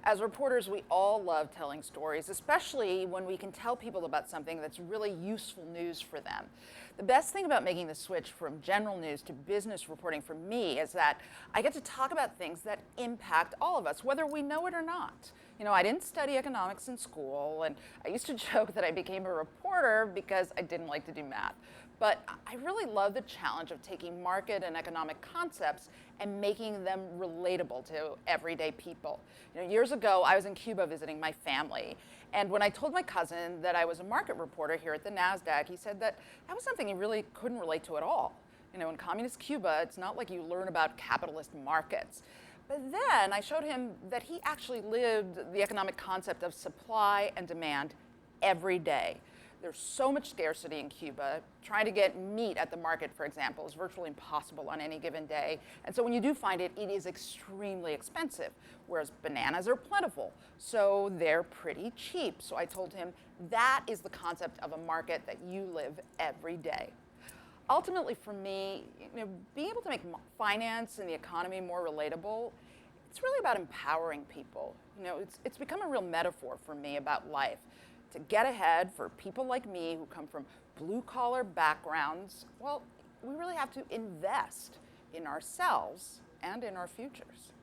As reporters, we all love telling stories, especially when we can tell people about something that's really useful news for them. The best thing about making the switch from general news to business reporting for me is that I get to talk about things that impact all of us, whether we know it or not. You know, I didn't study economics in school, and I used to joke that I became a reporter because I didn't like to do math. But I really love the challenge of taking market and economic concepts and making them relatable to everyday people. You know, years ago, I was in Cuba visiting my family, and when I told my cousin that I was a market reporter here at the NASDAQ, he said that that was something he really couldn't relate to at all. You know, in communist Cuba, it's not like you learn about capitalist markets. But then I showed him that he actually lived the economic concept of supply and demand every day. There's so much scarcity in Cuba. Trying to get meat at the market, for example, is virtually impossible on any given day. And so when you do find it, it is extremely expensive, whereas bananas are plentiful, so they're pretty cheap. So I told him that is the concept of a market that you live every day. Ultimately, for me, being able to make finance and the economy more relatable, it's really about empowering people. It's become a real metaphor for me about life. To get ahead for people like me who come from blue-collar backgrounds, well, we really have to invest in ourselves and in our futures.